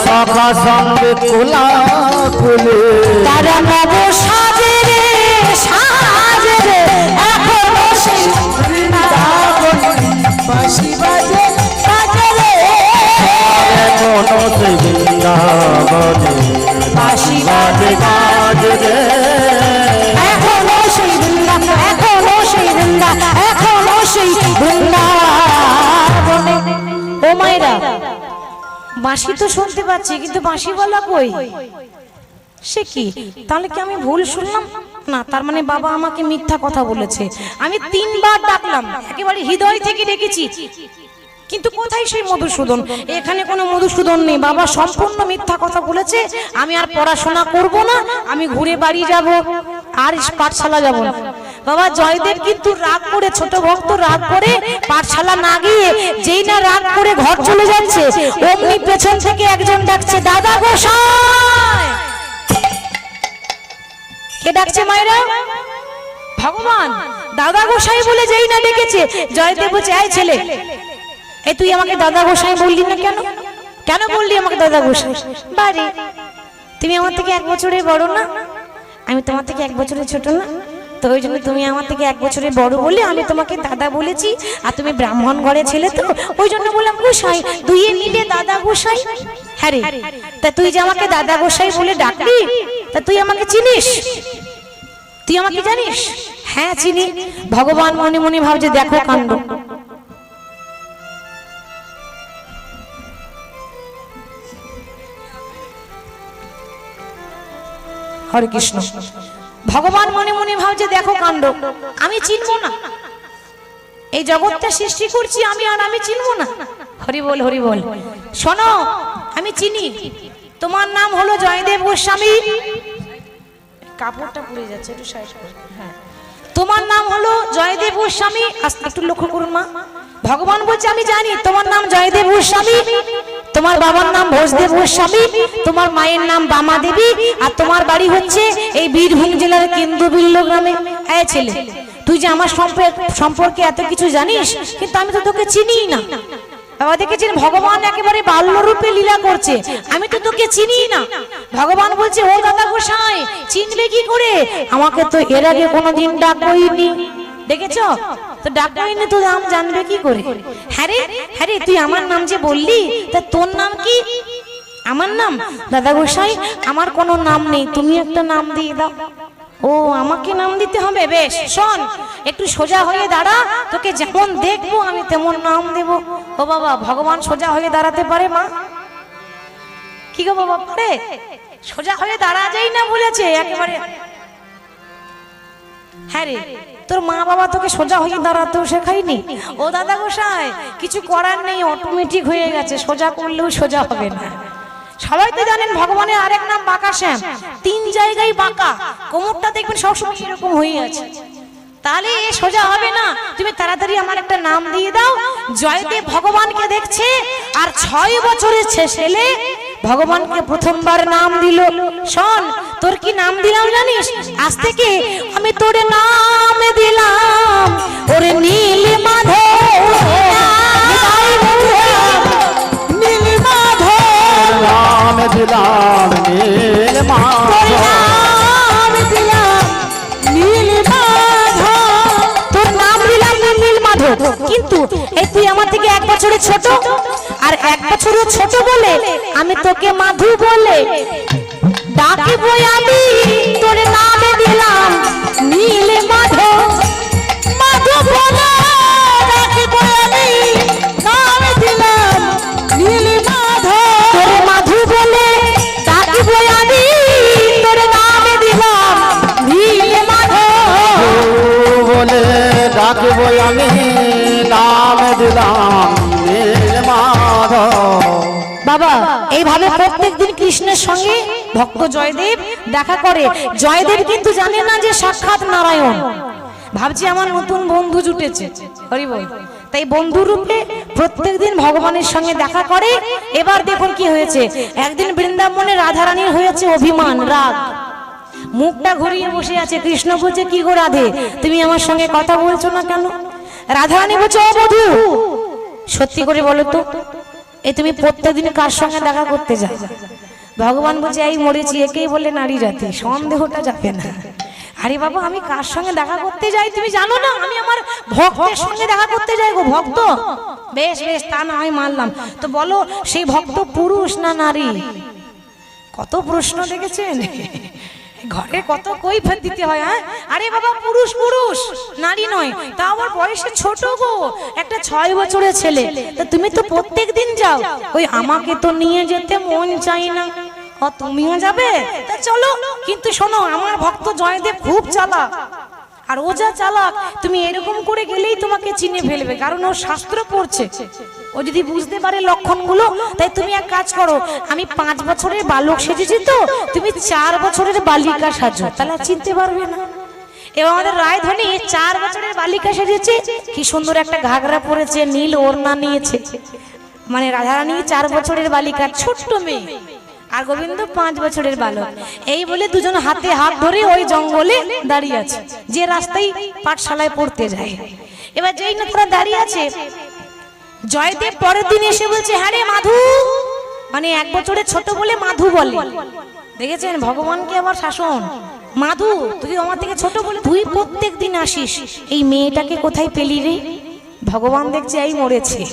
সখা সঙ্গে কোলা কুলে তারা নব সাজে রে সাজে রে এখনো সেই বৃন্দাবন বাঁশি বাজে বাজে রে এখনো সেই বৃন্দাবনে বাঁশি বাজে বাজে রে এখনো সেই বৃন্দা এখনো সেই বৃন্দা এখনো সেই বৃন্দাবনে। ও মায়েরা, বাঁশি তো শুনতে পাচ্ছি কিন্তু বাঁশিওয়ালা কই? সে কি, তাহলে কি আমি ভুল শুনলাম? না, তার মানে বাবা আমাকে মিথ্যা কথা বলেছে। আমি 3 বার ডাকলাম, একেবারে হৃদয় থেকে ডেকেছি, কিন্তু কোথায় সেই মধুসূদন? এখানে কোনো মধুসূদন নেই। বাবা সম্পূর্ণ মিথ্যা কথা বলেছে। আমি আর পড়াশোনা করব না, আমি ঘুরে বাড়ি যাব, আর পাঠশালা যাব না। বাবা জয়দেব কিন্তু রাগ করে, ছোট ভক্ত রাগ করে পাঠশালা না গিয়ে যেই না রাগ করে ঘর চলে যাচ্ছে, অমনি পেছন থেকে একজন ডাকছে, দাদা গোসাই। কে ডাকছে মায়েরা? ভগবান। দাদা গোসাই বলে যেই না ডেকেছে, জয়দেব বলছে, এই ছেলে, এই তুই আমাকে দাদা গোসাই বললি না কেন? কেন বললি আমাকে দাদা গোসাই? বারে, তুমি আমার থেকে 1 বছরের বড় না, আমি তোমার থেকে 1 বছরের ছোট না, তো ওই জন্য তুমি আমার থেকে 1 বছরের বড় বলে আমি তোমাকে দাদা বলেছি। আর তুমি ব্রাহ্মণ ঘরে ছেলে, তো ওই জন্য বললাম গোসাই, দুইয়ে মিলে দাদা গোসাই। হ্যাঁ রে, তা তুই যে আমাকে দাদা গোসাই বলে ডাকলি, তা তুই আমাকে চিনিস? তুই আমাকে জানিস? হ্যাঁ চিনি। ভগবান মনে মনে ভাবছে, দেখো কাণ্ড। হরে কৃষ্ণ। ভগবান মনে মনে ভাবছে, দেখো কাণ্ড, আমি চিনবো না, এই জগৎটা সৃষ্টি করছি আমি, আর আমি চিনবো না? হরি বল হরি বল। শোনো, আমি চিনি, তোমার নাম হলো জয়দেব গোস্বামী। কাপড়টা পুড়ে যাচ্ছে, একটু সাইড করো। হ্যাঁ, তোমার নাম হলো জয়দেব গোস্বামী। আস্তে একটু লক্ষ্য করুন মা। ভগবান বলছে, আমি জানি তোমার নাম জয়দেব গোস্বামী, তোমার বাবার নাম ভোজদেব গোস্বামী, তোমার মায়ের নাম বামা দেবী, আর তোমার বাড়ি হচ্ছে এই বীরভূম জেলার কেন্দ্রবিল্ল গ্রামে। এই ছেলে, তুই যে আমার সম্পর্কে এত কিছু জানিস, কিন্তু আমি তো তোকে চিনিই না। বাবা দেখেছেন, ভগবান একেবারে বাল্যরূপে লীলা করছে, আমি তো তোকে চিনি না। ভগবান বলছে, ও দাদা গোসাই, চিনবে কি করে? আমাকে তো এর আগে কোনোদিন ডাকইনি, দেখেছ তো, ডাকইনি তো, নাম জানবে কি করে? হ্যাঁ রে, হ্যাঁ রে, তুই আমার নাম যে বললি, তা তোর নাম কি? আমার নাম? দাদা গোসাই, আমার কোনো নাম নেই, তুমি একটা নাম দিয়ে দাও। ও, আমাকে নাম দিতে হবে? বেশ, শোন, একটু সোজা হয়ে দাঁড়া, তোকে যেমন দেখবো আমি তেমন নাম দেব। ও বাবা, ভগবান সোজা হয়ে দাঁড়াতে পারে মা? কি গো বাবা, পারে? সোজা হয়ে দাঁড়া যাই না বলেছে একেবারে। হ্যাঁ রে, তোর মা বাবা তোকে সোজা হয়ে দাঁড়াতেও শেখায়নি? ও দাদা গোসাই, কিছু করার নেই, অটোমেটিক হয়ে গেছে, সোজা করলেও সোজা হবে না। সবাই তো জানেন ভগবানের আরেক নাম বাঁকা শ্যাম, 3 জায়গায় বাঁকা, কোমরটা দেখবেন সবসময় এরকম হয়ে আছে, তাহলে এ সোজা হবে না। তুমি তাড়াতাড়ি আমার একটা নাম দিয়ে দাও। জয়দেব ভগবানকে দেখছে, আর 6 বছরের ছেলে ভগবানকে প্রথমবার নাম দিল। শোন, তোর কি নাম দিলাম জানিস? আজ থেকে আমি তোর নাম দিলাম ওরে নীল মাধব। নাম দিলাম নীল মাধব, তোর নাম দিলাম নীল মাধব। কিন্তু এই তুই আমার থেকে 1 বছরের ছোট, আর 1 বছরের ছোট বলে আমি তোকে মাধু বলে ডাকিব। আমি তোর নামে দিলাম নীল মাধব, মাধু বলে ডাকিব। আমি নামে দিলাম নীল মাধব, তোর মাধু বলে ডাকিব। আমি তোর নামে দিলাম নীল মাধব বলে ডাকবো আমি, নাম দিলাম নীল মাধব। বাবা এইভাবে প্রত্যেকদিন কৃষ্ণের সঙ্গে ভক্ত জয়দেব দেখা করে। জয়দেব কিন্তু জানে না যে সাক্ষাৎ নারায়ণ, ভাবছি আমার নতুন বন্ধু জুটেছে, হরি বল। তাই বন্ধু রূপে প্রত্যেকদিন ভগবানের সঙ্গে দেখা করে। এবার দেখুন কি হয়েছে, একদিন বৃন্দাবনে রাধারানীর হয়েছে অভিমান, রাগ, মুখটা ঘুরিয়ে বসে আছে। কৃষ্ণ বলছে, কি গো রাধে, তুমি আমার সঙ্গে কথা বলছো না কেন? রাধারানী বলছে, ও বধূ, সত্যি করে বলো তো, এই তুমি প্রত্যেকদিন কার সঙ্গে দেখা করতে যাও? ভগবান বলছে এই মরেছি, একেই বলে নারী জাতি, সন্দেহটা যাবে না। আরে বাবা, আমি কার সঙ্গে দেখা করতে যাই তুমি জানো না? আমি আমার ভক্তের সঙ্গে দেখা করতে যাই গো। ভক্ত, বেশ বেশ, তা না আমি মানলাম। তো বলো সেই ভক্ত পুরুষ না নারী? কত প্রশ্ন দেখেছেন, ঘরে কত কৈফিয়ত দিতে হয়। হ্যাঁ, আরে বাবা পুরুষ পুরুষ, নারী নয়। তা আমার বয়সে ছোট গো, একটা 6 বছরের ছেলে। তা তুমি তো প্রত্যেক দিন যাও। ওই আমাকে তো নিয়ে যেতে মন চাই না। ও তুমিও যাবে? তা চলো। কিন্তু শোনো, আমার ভক্ত জয়দেব খুব চালাক, আর ও যা চালাক তুমি এরকম করে গেলেই তোমাকে চিনে ফেলবে, কারণ ও শাস্ত্র পড়ছে। ও যদি বুঝতে পারে লক্ষণগুলো, তাই তুমি এক কাজ করো, আমি 5 বছরের বালক সেজেছি, তো তুমি 4 বছরের বালিকা সাজো, তাহলে চিনতে পারবে না। এবং আমাদের রায়ধনী 4 বছরের বালিকা সেজেছে, কি সুন্দর একটা ঘাগরা পরেছে, নীল ওড়না নিয়েছে। মানে রাধারানী 4 বছরের বালিকা, ছোট্ট মেয়ে, আর গোবিন্দ 5 বছরের বালক। এই বলে দুজন হাতে হাত ধরে ওই জঙ্গলে দাঁড়িয়ে আছে, যে রাস্তায় পাঠশালায় পড়তে যায়। এবার যেই না তারা দাঁড়িয়ে আছে, জয়দেব পরের দিন এসে বলছে, হ্যাঁ রে মাধু, মানে 1 বছরের ছোট বলে মাধু বলে। দেখেছেন ভগবানকে আবার শাসন। মাধু, তুই আমার থেকে ছোট বলে তুই প্রত্যেক দিন আসিস, এই মেয়েটাকে কোথায় পেলি রে? ভগবান দেখছে এই মরেছে।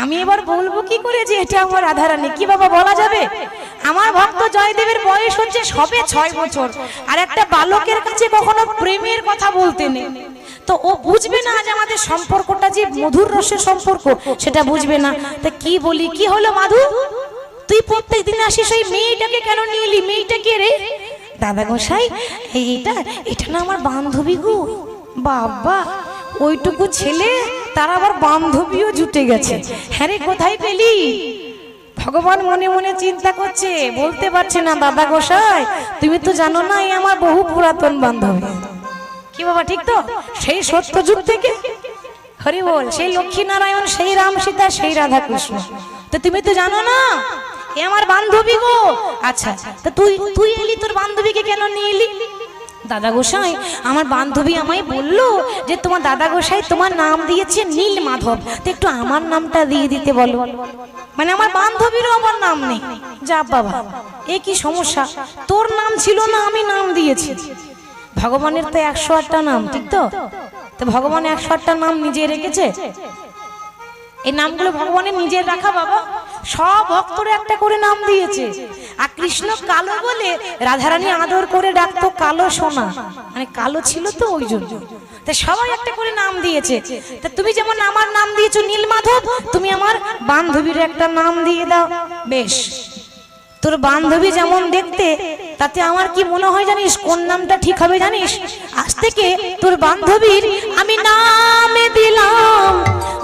আমি এবার বলবো কি করে যে এটা আমার রাধারানী? কি বাবা বলা যাবে? আমার ভক্ত জয়দেবের বয়স হচ্ছে সবে 6 বছর, আর একটা বালকের কাছে কখনো প্রেমের কথা বলতে নেই। তো ও বুঝবে না যে আমাদের সম্পর্কটা যে মধুর রসের সম্পর্ক, সেটা বুঝবে না। তা কি বলি, কি হলো মাধু, তুই প্রত্যেক দিন আসিস, ওই মেয়েটাকে কেন নিয়ে এলি? মেয়েটা কে রে? দাদা গোসাই, এটা না আমার বান্ধবী গো। বাবা, ওইটুকু ছেলে, তার আবার বান্ধবীও জুটে গেছে। হ্যাঁ রে, কোথায় পেলি? ভগবান মনে মনে চিন্তা করছে, বলতে পারছে না। দাদা গোসাই, তুমি তো জানো না, এই আমার বহু পুরাতন বান্ধবী। কি বাবা, ঠিক তো? সেই সত্যযুগ থেকে, হরি বল, সেই লক্ষ্মী নারায়ণ, সেই রাম সীতা, সেই রাধা কৃষ্ণ। তো তুমি তো জানো না, এ আমার বান্ধবী গো। আচ্ছা, তো তুই এলি, তোর বান্ধবীকে কেন নিয়ে এলি? দাদা গোসাই, আমার বান্ধবী আমায় বললো যে তোমার দাদা গোসাই তোমার নাম দিয়েছে নীল মাধব, তো একটু আমার নামটা দিয়ে দিতে বলো। মানে আমার বান্ধবীরও আমার নাম নেই। যা বাবা, এ কি সমস্যা? তোর নাম ছিল না, আমি নাম দিয়েছি। ভগবানের তো 108টা নাম, ঠিক তো? তো ভগবান 108টা নাম নিজে রেখেছে। এই নামগুলো ভগবানের নিজের রাখা বাবা। সব ভক্তরা একটা করে নাম দিয়েছে। আর কৃষ্ণ কালো বলে রাধারানী আদর করে ডাকতো কালো সোনা, মানে কালো ছিল তো ওই জন্য। তা সবাই একটা করে নাম দিয়েছে। তা তুমি যেমন আমার নাম দিয়েছো নীলমাধব, তুমি আমার বান্ধবীর একটা নাম দিয়ে দাও। বেশ, তোর বান্ধবী যেমন দেখতে, তাতে আমার কি মনে হয় জানিস? কোন নামটা ঠিক হবে জানিস? আজ থেকে তোর বান্ধবীর আমি নাম দিলাম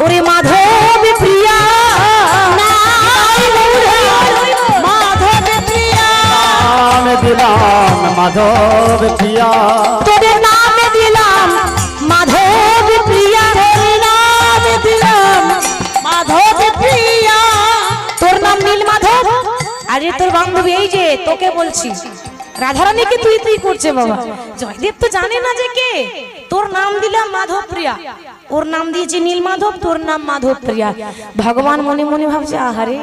ওরে মাধব প্রিয়া। মাধব প্রিয়া, নাম দিলাম মাধব প্রিয়া, তোদের নাম দিলাম মাধব প্রিয়া। নাম দিলাম মাধব প্রিয়া, তোর নাম নীল মাধব। আরে তোর বান্ধবী, এই যে তোকে বলছি, রাধারানীকে তুই তুই করছে বাবা। জয়দেব তো জানে না যে কে। তোর নাম দিলাম মাধব প্রিয়া, ওর নাম দিয়েছে নীল মাধব, তোর নাম মাধব প্রিয়া। ভগবান মনে মনে ভাবছে, আহারে,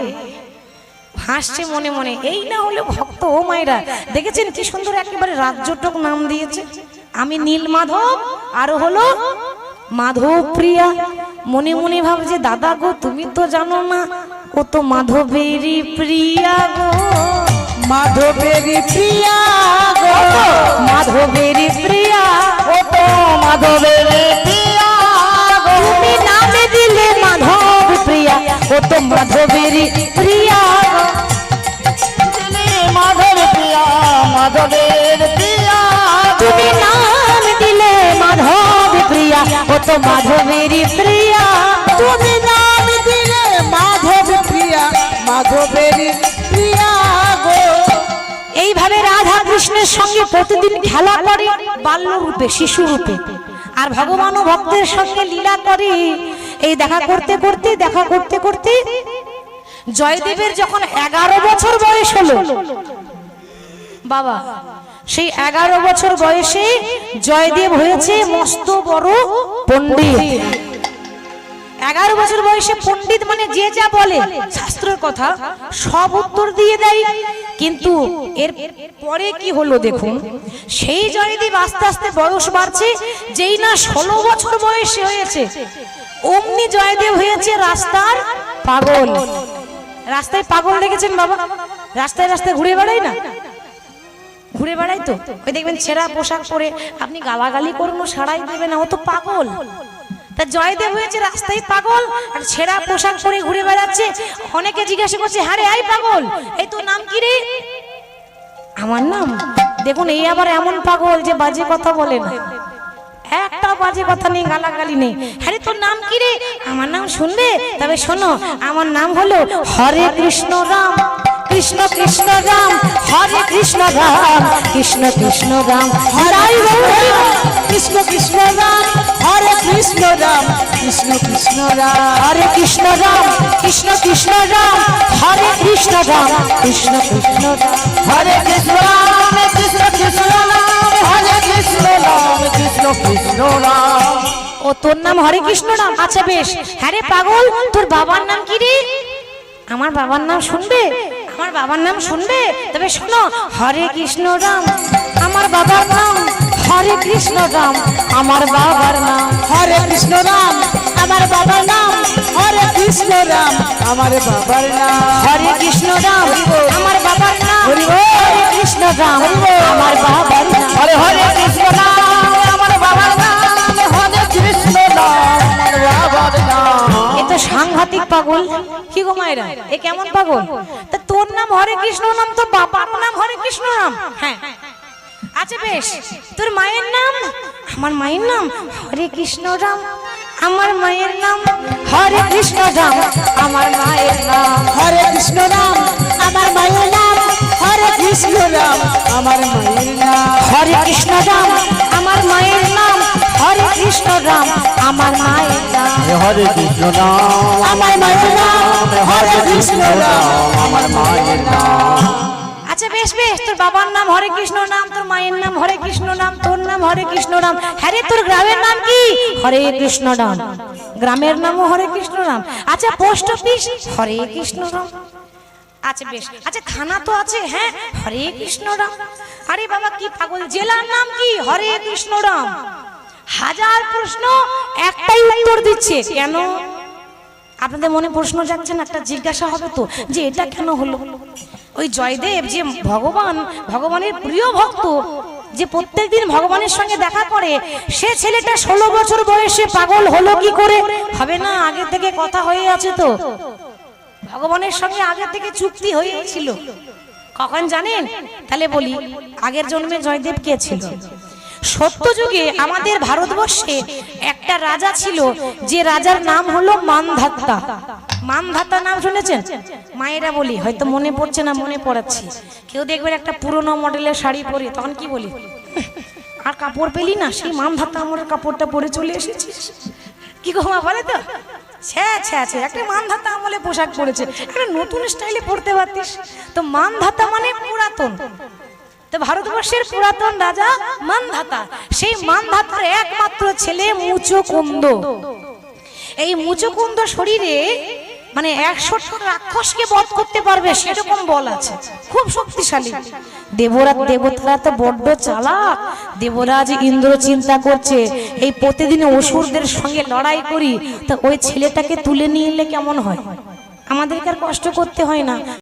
হাসছে মনে মনে। এই না হলে ভক্ত, ও মায়েরা দেখেছেন কি সুন্দর একেবারে রাজ্যটক নাম দিয়েছে। আমি নীল মাধব, আর হলো মাধব প্রিয়া। মনে মনে ভাবছে, দাদা গো, তুমি তো জানো না, ও তো মাধবেরই প্রিয়া গো। মাধবেরই প্রিয়া গো, মাধবেরই প্রিয়া, ও তো মাধবের প্রিয়া গো। তুমি নামে দিলে মাধব প্রিয়া, ও তো মাধবেরই প্রিয়া গো। মাধব প্রিয়া, মাধবের প্রিয়া, তুমি নাম দিলে মাধব প্রিয়া, ও তো মাধবেরই প্রিয়া। তুমি নাম দিলে মাধব প্রিয়া, মাধবেরই প্রিয়া গো। এইভাবে রাধা কৃষ্ণের সঙ্গে প্রতিদিন খেলা করে বাল্য রূপে, শিশু রূপে। আর ভগবানও ভক্তের সঙ্গে লীলা করে। এই দেখা করতে করতে জয়দেবের যখন 11 বছর বয়স হলো বাবা, সেই 11 বছর বয়সে জয়দেব হয়েছে মস্ত বড় পণ্ডিত। 11 বছর বয়সে পণ্ডিত মানে যে যা বলে শাস্ত্রের কথা সব উত্তর দিয়ে দেয়। কিন্তু এর পরে কি হলো দেখুন, সেই জয়দেব আস্তে আস্তে বয়স বাড়ছে, যেই না 16 বছর বয়সে হয়েছে অমনি জয়দেব হয়েছে রাস্তার পাগল। রাস্তায় পাগল দেখেছেন বাবা? রাস্তায় রাস্তায় ঘুরে বেড়ায় না, ঘুরে বেড়াই তো, ওই দেখবেন ছেঁড়া পোশাক পরে আপনি গালাগালি করুন সারাই দেবে না, ও তো পাগল। তা জয়দেব হয়েছে রাস্তায় পাগল আর ছেঁড়া পোশাক পরে ঘুরে বেড়াচ্ছে। অনেকে জিজ্ঞাসা করছে, হ্যাঁ রে আই পাগল, এই তোর নাম কি রে? আমার নাম, দেখুন এই আবার এমন পাগল যে বাজে কথা বলে না, একটা বাজে কথা নেই, গালাগালি নেই। হ্যাঁ রে তোর নাম কি রে? আমার নাম শুনবে? তবে শোনো, আমার নাম হলো হরে কৃষ্ণ রাম কৃষ্ণ কৃষ্ণ রাম হরে কৃষ্ণ রাম কৃষ্ণ কৃষ্ণ রাম হরে কৃষ্ণ কৃষ্ণ রাম হরে কৃষ্ণ রাম কৃষ্ণ কৃষ্ণ রাম হরে কৃষ্ণ রাম কৃষ্ণ কৃষ্ণ রাম হরে কৃষ্ণ রাম কৃষ্ণ কৃষ্ণ রাম হরে কৃষ্ণ রাম কৃষ্ণ কৃষ্ণ রাম হরে কৃষ্ণ রাম কৃষ্ণ কৃষ্ণ রাম। ও তোর নাম হরে কৃষ্ণ রাম? আচ্ছা বেশ। হ্যাঁ রে পাগল, তোর বাবার নাম কি রে? আমার বাবার নাম শুনবে? আমার বাবার নাম শুনবে? তবে শোনো, হরে কৃষ্ণ রাম আমার বাবার নাম, হরে কৃষ্ণ রাম আমার বাবার নাম, হরে কৃষ্ণ রাম আমার বাবার নাম, হরে কৃষ্ণ রাম আমার বাবার নাম, হরে কৃষ্ণ রাম আমার বাবার নাম, হরে কৃষ্ণ রাম আমার বাবার নাম, হরে হরে কৃষ্ণ রাম আমার বাবার নাম, হরে কৃষ্ণ রাম আমার বাবার নাম। এ তো সাংঘাতিক পাগল। কি গো মায়েরা, এ কেমন পাগল? তা তোর নাম হরে কৃষ্ণ নাম, তো বাবার নাম হরে কৃষ্ণ নাম? হ্যাঁ। আচ্ছা বেশ, তোর মায়ের নাম? আমার মায়ের নাম হরে কৃষ্ণ রাম আমার মায়ের নাম, হরে কৃষ্ণ রাম আমার মায়ের নাম, হরে কৃষ্ণ রাম আমার মায়ের নাম, হরে কৃষ্ণ রাম আমার মায়ের নাম, হরে কৃষ্ণ রাম আমার মায়ের নাম, হরে কৃষ্ণ রাম আমার মায়ের নাম, হরে কৃষ্ণ রাম আমার মায়ের নাম, হরে কৃষ্ণ রাম আমার মায়ের নাম। আচ্ছা বেশ বেশ, তোর বাবার নাম হরে কৃষ্ণ নাম, তোর মায়ের নাম হরে কৃষ্ণ নাম, তোর নাম হরে কৃষ্ণ নাম। হ্যাঁ রে, তোর গ্রামের নাম কি? হরে কৃষ্ণ রাম। গ্রামের নামও হরে কৃষ্ণ রাম। আচ্ছা পোস্ট অফিস? হরে কৃষ্ণ রাম। আচ্ছা বেশ। আচ্ছা থানা তো আছে? হ্যাঁ, হরে কৃষ্ণ রাম। আরে বাবা কি পাগল, জেলার নাম কি? হরে কৃষ্ণ রাম। হাজার প্রশ্ন একটাই উত্তর দিচ্ছে, কেন? আপনাদের মনে প্রশ্ন যাচ্ছে না? একটা জিজ্ঞাসা হবে তো যে এটা কেন হলো। ওই জয়দেব যে ভগবানের প্রিয় ভক্ত, যে প্রত্যেকদিন ভগবানের সঙ্গে দেখা করে, সে ছেলেটা 16 বছর বয়সে পাগল হলো কি করে? হবে না, আগে থেকে কথা হয়ে আছে তো, ভগবানের সঙ্গে আগে থেকে চুক্তি হয়েছিল। কখন জানেন? তাহলে বলি, আগের জন্মে জয়দেব কে ছিল? সত্যযুগে আমাদের ভারতবর্ষে একটা রাজা ছিল, যে রাজার নাম হলো মানধাত্তা। মানধাত্তা নাম শুনেছেন? মায়েরা বলি, হয়তো মনে পড়ছে না, মনে পড়াচ্ছি। কেউ দেখবেন একটা পুরনো মডেলের শাড়ি পরে, তখন কি বলি, আর কাপড় পেলি না, সেই মানধাত্তা আমার কাপড়টা পরে চলে এসেছিস। কি গো মা বলে তো, একটা মানধাত্তা আমলে পোশাক পরেছে, একটা নতুন স্টাইলে পরতে পারতিস। তো মানধাত্তা মানে পুরাতন। তো ভারতবর্ষের পুরাতন রাজা মানধাতা, সেই মানধাতার একমাত্র ছেলে মুচকুন্দ। এই মুচকুন্দ শরীরে মানে 100টা রাক্ষসকে বধ করতে পারবে সেরকম বল আছে, খুব শক্তিশালী। দেবতারা তো বড্ড চালাক। দেবরাজ ইন্দ্র চিন্তা করছে, এই প্রতিদিন অসুরদের সঙ্গে লড়াই করি, তো ওই ছেলেটাকে তুলে নিয়ে এলে কেমন হয়, আমাদেরকে আর কষ্ট করতে হয় না।